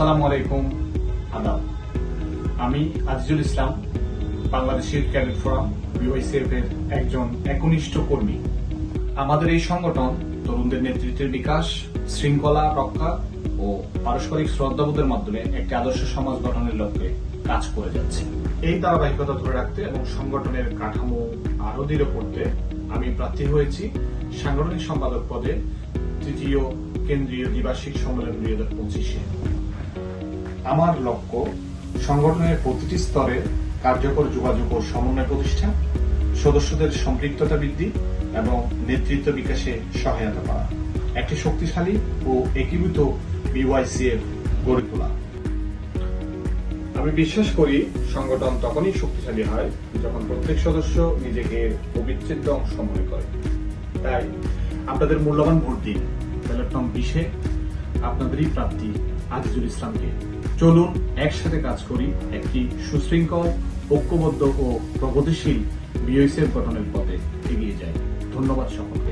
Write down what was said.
আসসালামু আলাইকুম, আদাব। আমি Azizul Islam, Bangladesh youth cadet forum বিওয়াইসিএফ এর একজন একনিষ্ঠ কর্মী। আমাদের এই সংগঠন তরুণদের নেতৃত্বের বিকাশ, শৃঙ্খলা রক্ষা ও পারস্পরিক শ্রদ্ধাবোধের মাধ্যমে একটি আদর্শ সমাজ গঠনের লক্ষ্যে কাজ করে যাচ্ছে। এই ধারাবাহিকতা ধরে রাখতে এবং সংগঠনের কাঠামো আরো দৃঢ় করতে আমি প্রার্থী হয়েছি সাংগঠনিক সম্পাদক পদে তৃতীয় কেন্দ্রীয় দ্বিবার্ষিক সম্মেলন 2025-এ। আমার লক্ষ্য সংগঠনের প্রতিটি স্তরে কার্যকর যোগাযোগ ও সমন্বয় প্রতিষ্ঠা, সদস্যদের সম্পৃক্ততা বৃদ্ধি এবং নেতৃত্ব বিকাশে সহায়তা করা, একটি শক্তিশালী ও একীভূত বিওয়াইসিএফ গড়ে তোলা। আমি বিশ্বাস করি সংগঠন তখনই শক্তিশালী হয় যখন প্রত্যেক সদস্য নিজেকে অবিচ্ছেদ্য অংশ মনে করে। তাই আপনাদের মূল্যবান ভোট দিন ব্যালট নং 20-এ আপনাদেরই প্রার্থী আজিজুল ইসলামকে। চলুন একসাথে কাজ করি একটি সুশৃঙ্খল, ঐক্যবদ্ধ ও প্রগতিশীল বিওয়াইসিএফ গঠনের পথে এগিয়ে যাই। ধন্যবাদ সকলকে।